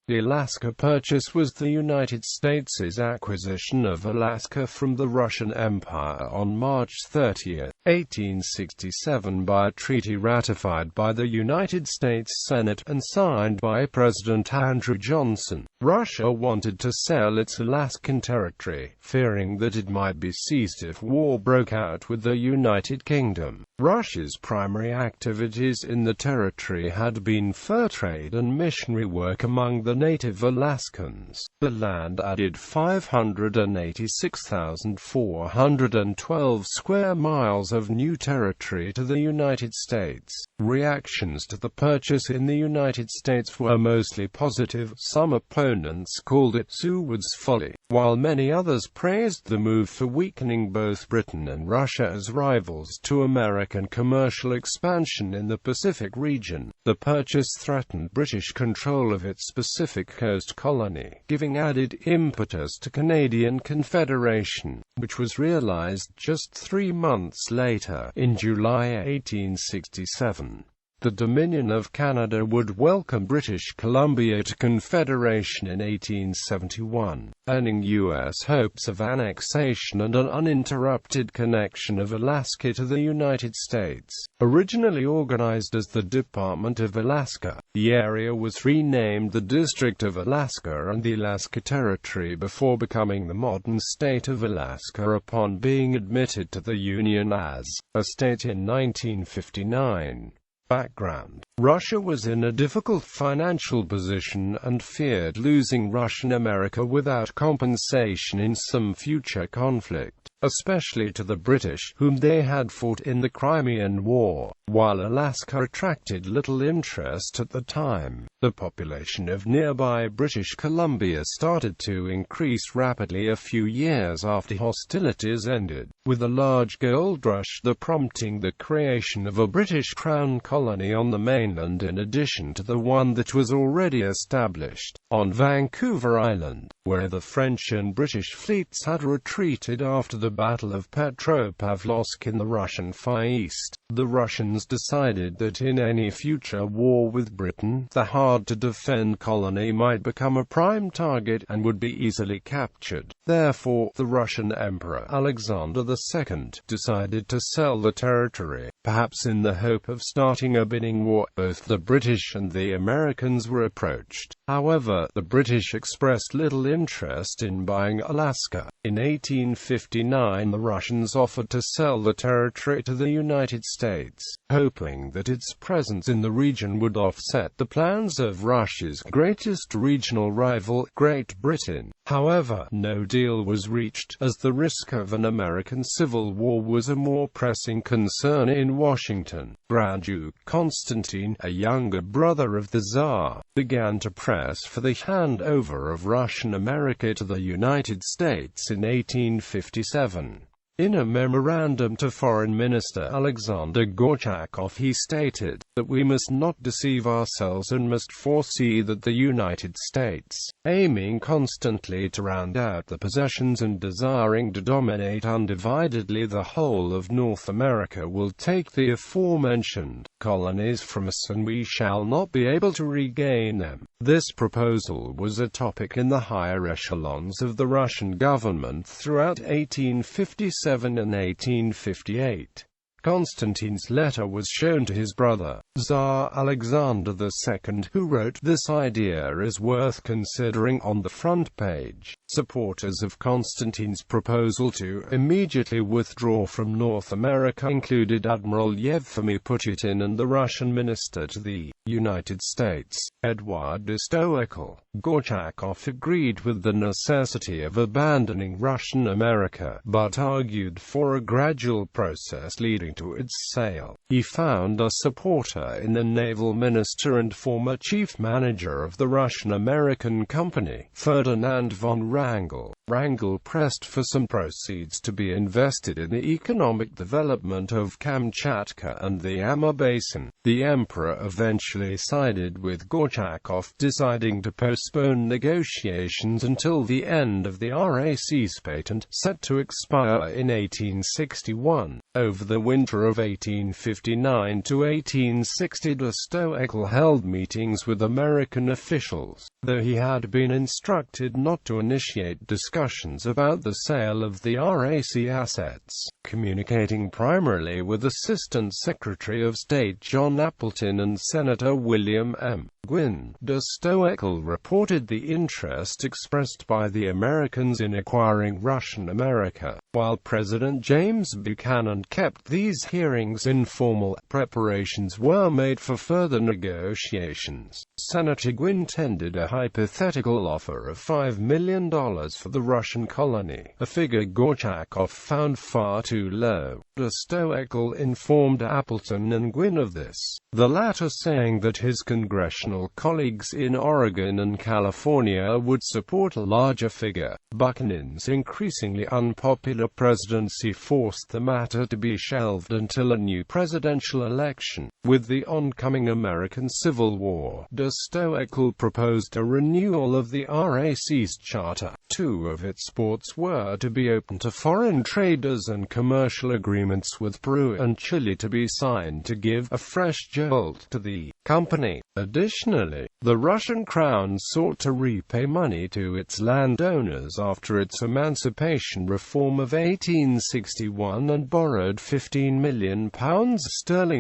The Alaska Purchase was the United States' acquisition of Alaska from the Russian Empire on March 30, 1867 by a treaty ratified by the United States Senate, and signed by President Andrew Johnson. Russia wanted to sell its Alaskan territory, fearing that it might be seized if war broke out with the United Kingdom. Russia's primary activities in the territory had been fur trade and missionary work among the native Alaskans. The land added 586,412 square miles of new territory to the United States. Reactions to the purchase in the United States were mostly positive. Some opponents called it Seward's folly, while many others praised the move for weakening both Britain and Russia as rivals to American commercial expansion in the Pacific region. The purchase threatened British control of its Pacific Coast colony, giving added impetus to Canadian Confederation, which was realized just 3 months later, in July 1867. The Dominion of Canada would welcome British Columbia to Confederation in 1871, earning U.S. hopes of annexation and an uninterrupted connection of Alaska to the United States. Originally organized as the Department of Alaska, the area was renamed the District of Alaska and the Alaska Territory before becoming the modern state of Alaska upon being admitted to the Union as a state in 1959. Background: Russia was in a difficult financial position and feared losing Russian America without compensation in some future conflict, especially to the British, whom they had fought in the Crimean War. While Alaska attracted little interest at the time, the population of nearby British Columbia started to increase rapidly a few years after hostilities ended, with a large gold rush prompting the creation of a British Crown colony on the mainland in addition to the one that was already established on Vancouver Island, where the French and British fleets had retreated after the Battle of Petropavlovsk in the Russian Far East. The Russians decided that in any future war with Britain, the hard-to-defend colony might become a prime target and would be easily captured. Therefore, the Russian Emperor Alexander II decided to sell the territory, perhaps in the hope of starting a bidding war. Both the British and the Americans were approached. However, the British expressed little interest in buying Alaska. In 1859, the Russians offered to sell the territory to the United States, hoping that its presence in the region would offset the plans of Russia's greatest regional rival, Great Britain. However, no deal was reached, as the risk of an American Civil War was a more pressing concern in Washington. Grand Duke Constantine, a younger brother of the Tsar, began to press for the handover of Russian America to the United States in 1857. In a memorandum to Foreign Minister Alexander Gorchakov, he stated that we must not deceive ourselves and must foresee that the United States, aiming constantly to round out the possessions and desiring to dominate undividedly the whole of North America, will take the aforementioned colonies from us and we shall not be able to regain them. This proposal was a topic in the higher echelons of the Russian government throughout 1857 and 1858. Constantine's letter was shown to his brother, Tsar Alexander II, who wrote, "This idea is worth considering." On the front page, supporters of Constantine's proposal to immediately withdraw from North America included Admiral Yevgeny Putyutin and the Russian minister to the United States, Edouard de Stoeckl. Gorchakov agreed with the necessity of abandoning Russian America, but argued for a gradual process leading to its sale. He found a supporter in the naval minister and former chief manager of the Russian-American Company, Ferdinand von Wrangel. Wrangel pressed for some proceeds to be invested in the economic development of Kamchatka and the Amur Basin. The emperor eventually sided with Gorchakov, deciding to postpone negotiations until the end of the RAC's patent, set to expire in 1861. Over the winter of 1859 to 1860, Stoeckl held meetings with American officials, though he had been instructed not to initiate discussions about the sale of the RAC assets. Communicating primarily with Assistant Secretary of State John Appleton and Senator William M. Gwynne, Stoeckl reported the interest expressed by the Americans in acquiring Russian America. While President James Buchanan kept these hearings informal, preparations were made for further negotiations. Senator Gwynne tendered a hypothetical offer of $5 million for the Russian colony, a figure Gorchakov found far too low. Stoeckl informed Appleton and Gwynne of this, the latter saying that his congressional colleagues in Oregon and California would support a larger figure. Buchanan's increasingly unpopular presidency forced the matter to be shelved until a new presidential election. With the oncoming American Civil War, Stoeckl proposed a renewal of the RAC's charter. Two of its ports were to be open to foreign traders and commercial agreements with Peru and Chile to be signed to give a fresh jolt to the company. Additionally, the Russian crown sought to repay money to its landowners after its emancipation reform of 1861 and borrowed £15 million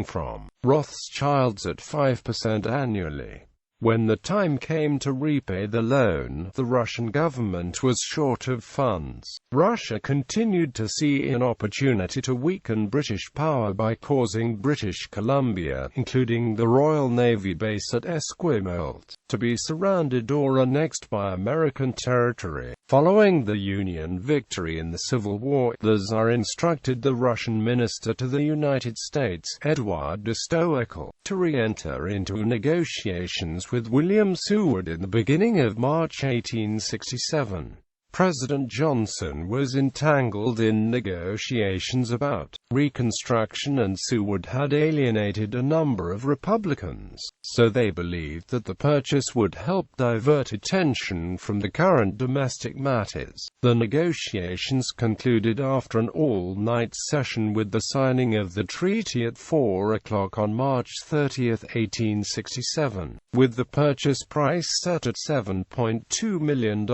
from Rothschilds at 5% annually. When the time came to repay the loan, the Russian government was short of funds. Russia continued to see an opportunity to weaken British power by causing British Columbia, including the Royal Navy base at Esquimalt, to be surrounded or annexed by American territory. Following the Union victory in the Civil War, the Tsar instructed the Russian minister to the United States, Edouard de Stoeckl, to re-enter into negotiations with William Seward in the beginning of March 1867. President Johnson was entangled in negotiations about Reconstruction, and Seward had alienated a number of Republicans, so they believed that the purchase would help divert attention from the current domestic matters. The negotiations concluded after an all-night session with the signing of the treaty at 4 o'clock on March 30, 1867, with the purchase price set at $7.2 million,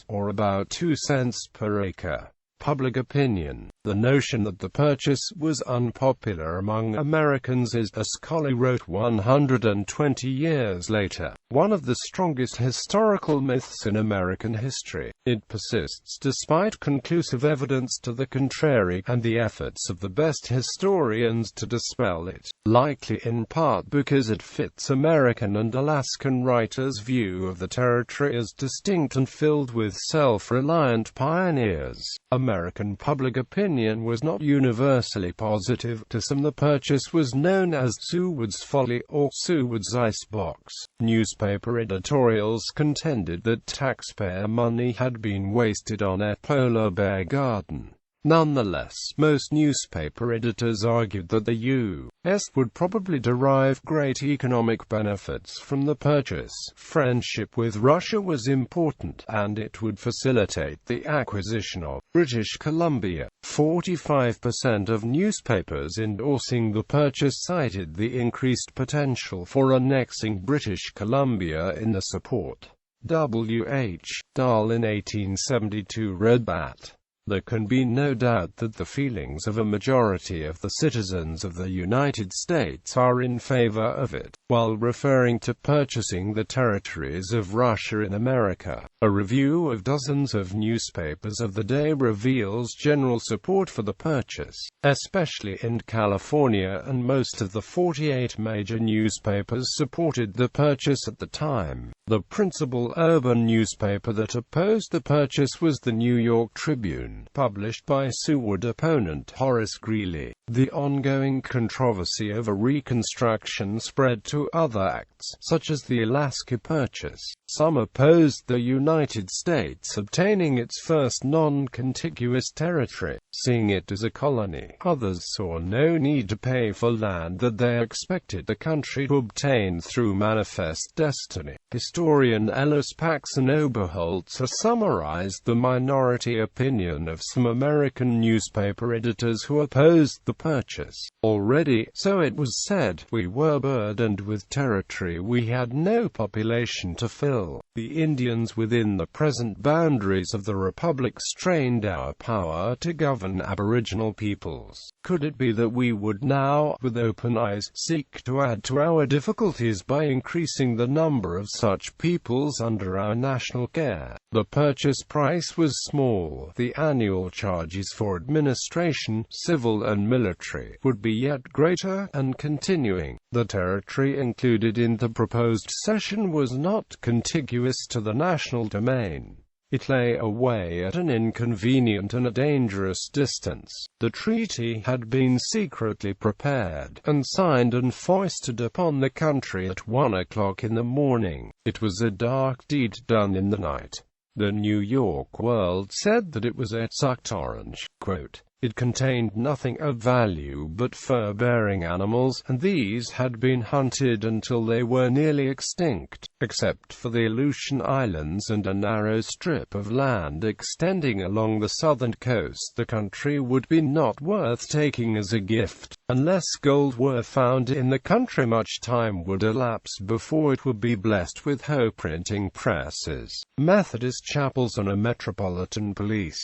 or about 2 cents per acre. Public opinion. The notion that the purchase was unpopular among Americans is, as Folly wrote 120 years later, one of the strongest historical myths in American history. It persists despite conclusive evidence to the contrary, and the efforts of the best historians to dispel it, likely in part because it fits American and Alaskan writers' view of the territory as distinct and filled with self-reliant pioneers. American public opinion was not universally positive. To some, the purchase was known as Seward's Folly or Seward's Icebox. Newspaper editorials contended that taxpayer money had been wasted on a polar bear garden. Nonetheless, most newspaper editors argued that the U.S. would probably derive great economic benefits from the purchase. Friendship with Russia was important, and it would facilitate the acquisition of British Columbia. 45% of newspapers endorsing the purchase cited the increased potential for annexing British Columbia in the support. W. H. Dahl in 1872 read that there can be no doubt that the feelings of a majority of the citizens of the United States are in favor of it. While referring to purchasing the territories of Russia in America, a review of dozens of newspapers of the day reveals general support for the purchase, especially in California, and most of the 48 major newspapers supported the purchase at the time. The principal urban newspaper that opposed the purchase was the New York Tribune, published by Seward opponent Horace Greeley. The ongoing controversy over Reconstruction spread to other acts, such as the Alaska Purchase. Some opposed the United States obtaining its first non-contiguous territory, seeing it as a colony. Others saw no need to pay for land that they expected the country to obtain through manifest destiny. Historian Ellis Paxson Oberholtz has summarized the minority opinion of some American newspaper editors who opposed the purchase. Already, so it was said, we were burdened with territory we had no population to fill. The Indians within the present boundaries of the Republic strained our power to govern Aboriginal peoples. Could it be that we would now, with open eyes, seek to add to our difficulties by increasing the number of such peoples under our national care? The purchase price was small. The annual charges for administration, civil and military, would be yet greater, and continuing. The territory included in the proposed cession was not contiguous to the national domain. It lay away at an inconvenient and a dangerous distance. The treaty had been secretly prepared, and signed and foisted upon the country at 1 o'clock in the morning. It was a dark deed done in the night. The New York World said that it was a sucked orange. Quote, "It contained nothing of value but fur-bearing animals, and these had been hunted until they were nearly extinct. Except for the Aleutian Islands and a narrow strip of land extending along the southern coast, the country would be not worth taking as a gift. Unless gold were found in the country, much time would elapse before it would be blessed with hoe printing presses, Methodist chapels and a metropolitan police.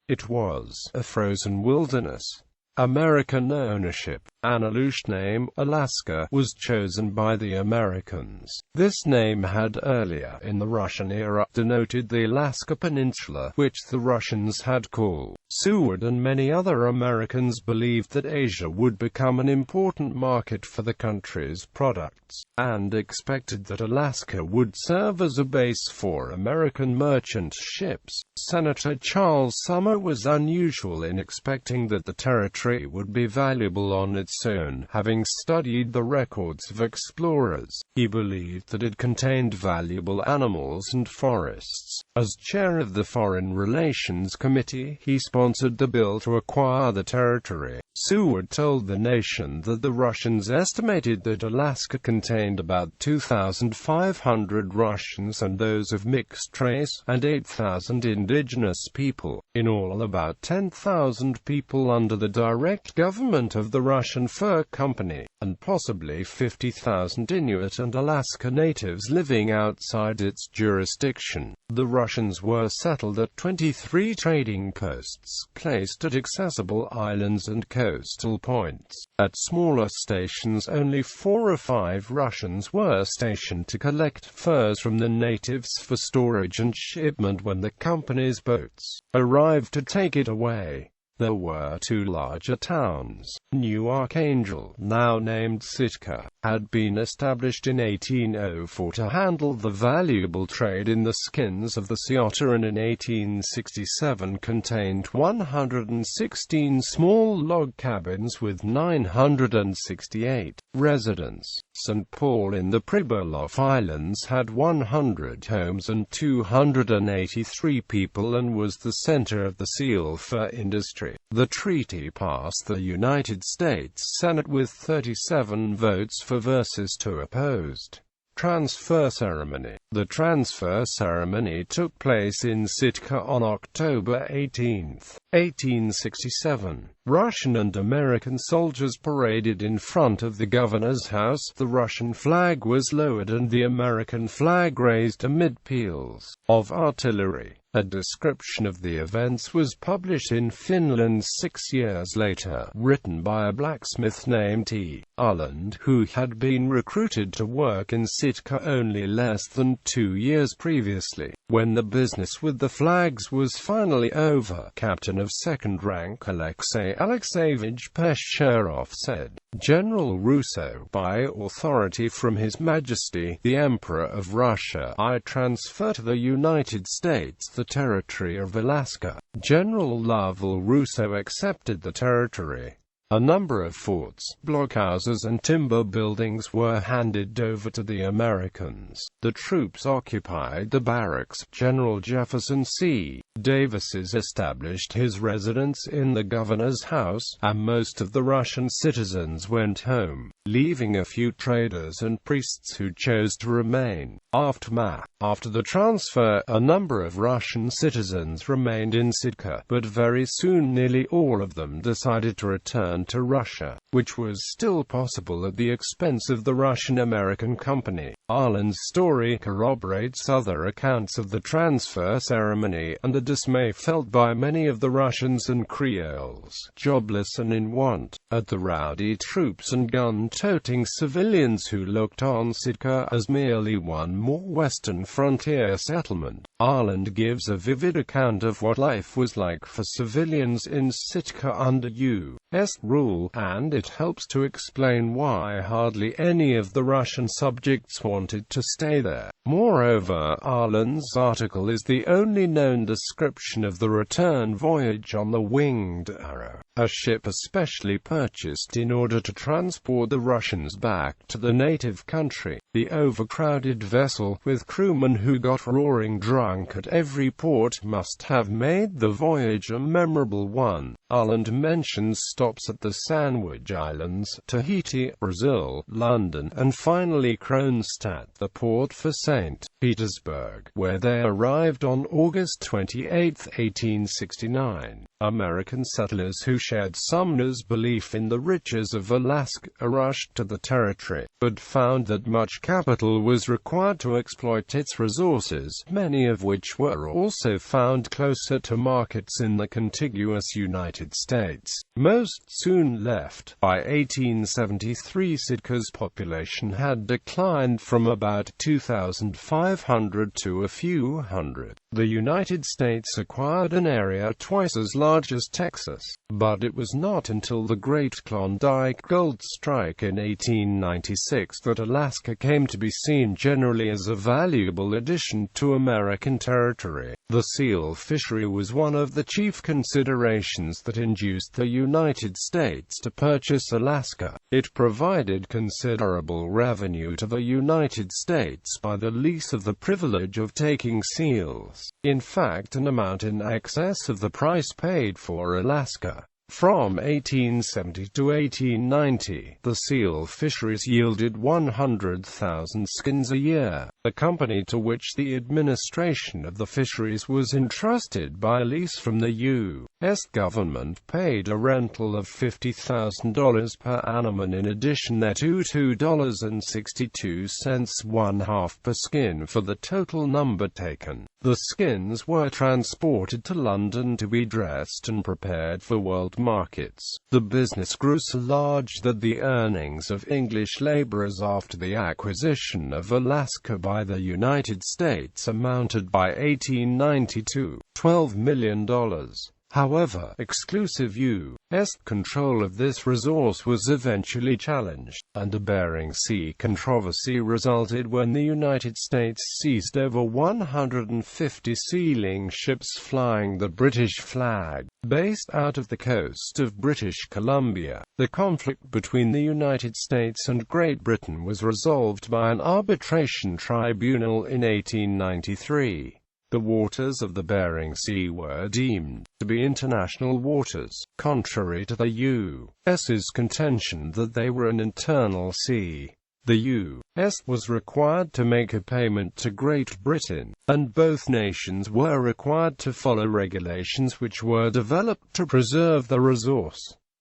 It was a frozen wilderness." American ownership. An Aleutian name, Alaska, was chosen by the Americans. This name had earlier, in the Russian era, denoted the Alaska Peninsula, which the Russians had called Seward, and many other Americans believed that Asia would become an important market for the country's products, and expected that Alaska would serve as a base for American merchant ships. Senator Charles Sumner was unusual in expecting that the territory would be valuable on its own. Having studied the records of explorers, he believed that it contained valuable animals and forests. As chair of the Foreign Relations Committee, he sponsored the bill to acquire the territory. Seward told the nation that the Russians estimated that Alaska contained about 2,500 Russians and those of mixed race, and 8,000 indigenous people. In all, about 10,000 people under the direct government of the Russian Fur Company, and possibly 50,000 Inuit and Alaska natives living outside its jurisdiction. The Russians were settled at 23 trading posts, placed at accessible islands and coastal points. At smaller stations, only 4 or 5 Russians were stationed to collect furs from the natives for storage and shipment when the company's boats arrived to take it away. There were 2 larger towns. New Archangel, now named Sitka, had been established in 1804 to handle the valuable trade in the skins of the sea otter, and in 1867 contained 116 small log cabins with 968 residents. St. Paul in the Pribilof Islands had 100 homes and 283 people and was the center of the seal fur industry. The treaty passed the United States Senate with 37 votes for versus 2 opposed. Transfer ceremony. The transfer ceremony took place in Sitka on October 18, 1867. Russian and American soldiers paraded in front of the governor's house. The Russian flag was lowered and the American flag raised amid peals of artillery. A description of the events was published in Finland 6 years later, written by a blacksmith named T. Ulland, who had been recruited to work in Sitka only less than 2 years previously. When the business with the flags was finally over, Captain of Second Rank Alexei Alexeyevich Pescherov said, "General Rousseau, by authority from His Majesty, the Emperor of Russia, I transfer to the United States the territory of Alaska." General Lovell Rousseau accepted the territory. A number of forts, blockhouses and timber buildings were handed over to the Americans. The troops occupied the barracks. General Jefferson C. Davis established his residence in the governor's house, and most of the Russian citizens went home, leaving a few traders and priests who chose to remain. After the transfer, a number of Russian citizens remained in Sitka, but very soon nearly all of them decided to return to Russia, which was still possible at the expense of the Russian-American company. Arlen's story corroborates other accounts of the transfer ceremony and the dismay felt by many of the Russians and Creoles, jobless and in want, at the rowdy troops and gun-toting civilians who looked on Sitka as merely one more western frontier settlement. Arlen gives a vivid account of what life was like for civilians in Sitka under U.S. rule, and it helps to explain why hardly any of the Russian subjects wanted to stay there. Moreover, Arlen's article is the only known description of the return voyage on the Winged Arrow, a ship especially purchased in order to transport the Russians back to the native country. The overcrowded vessel, with crewmen who got roaring drunk at every port, must have made the voyage a memorable one. Arlen mentions stops at the Sandwich Islands, Tahiti, Brazil, London, and finally Kronstadt, the port for St. Petersburg, where they arrived on August 28, 1869. American settlers who shared Sumner's belief in the riches of Alaska rushed to the territory, but found that much capital was required to exploit its resources, many of which were also found closer to markets in the contiguous United States. Most soon left. By 1873, Sitka's population had declined from about 2,500 to a few hundred. The United States acquired an area twice as large as Texas, but it was not until the Great Klondike Gold Strike in 1896 that Alaska came to be seen generally as a valuable addition to American territory. The seal fishery was one of the chief considerations that induced the United States to purchase Alaska. It provided considerable revenue to the United States by the lease of the privilege of taking seals, in fact an amount in excess of the price paid for Alaska. From 1870 to 1890, the seal fisheries yielded 100,000 skins a year. The company to which the administration of the fisheries was entrusted by lease from the U.S. government paid a rental of $50,000 per annum, and in addition thereto $2.62 1/2 per skin for the total number taken. The skins were transported to London to be dressed and prepared for world markets. The business grew so large that the earnings of English laborers after the acquisition of Alaska by the United States amounted by 1890 to $12 million. However, exclusive U.S. control of this resource was eventually challenged, and a Bering Sea Controversy resulted when the United States seized over 150 sealing ships flying the British flag, based out of the coast of British Columbia. The conflict between the United States and Great Britain was resolved by an arbitration tribunal in 1893. The waters of the Bering Sea were deemed to be international waters, contrary to the U.S.'s contention that they were an internal sea. The U.S. was required to make a payment to Great Britain, and both nations were required to follow regulations which were developed to preserve the resource.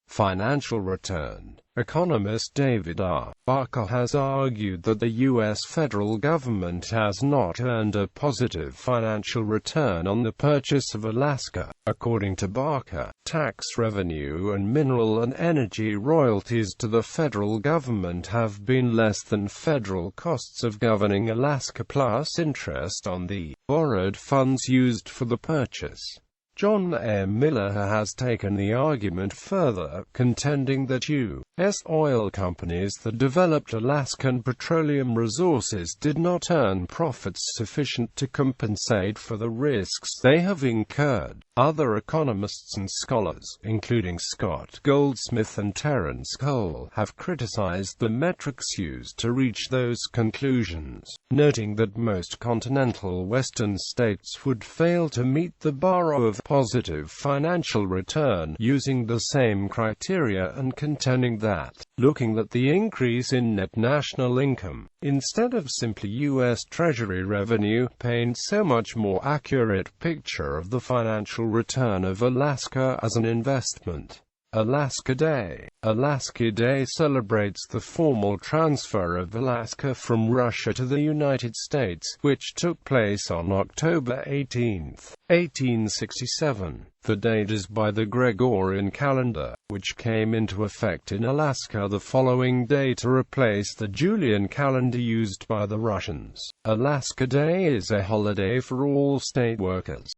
Financial return. Economist David R. Barker has argued that the U.S. federal government has not earned a positive financial return on the purchase of Alaska. According to Barker, tax revenue and mineral and energy royalties to the federal government have been less than federal costs of governing Alaska plus interest on the borrowed funds used for the purchase. John M. Miller has taken the argument further, contending that U. oil companies that developed Alaskan petroleum resources did not earn profits sufficient to compensate for the risks they have incurred. Other economists and scholars, including Scott Goldsmith and Terence Cole, have criticized the metrics used to reach those conclusions, noting that most continental Western states would fail to meet the bar of positive financial return using the same criteria, and contending that, looking at the increase in net national income, instead of simply U.S. Treasury revenue, paints a much more accurate picture of the financial return of Alaska as an investment. Alaska Day. Alaska Day celebrates the formal transfer of Alaska from Russia to the United States, which took place on October 18, 1867. The date is by the Gregorian calendar, which came into effect in Alaska the following day to replace the Julian calendar used by the Russians. Alaska Day is a holiday for all state workers.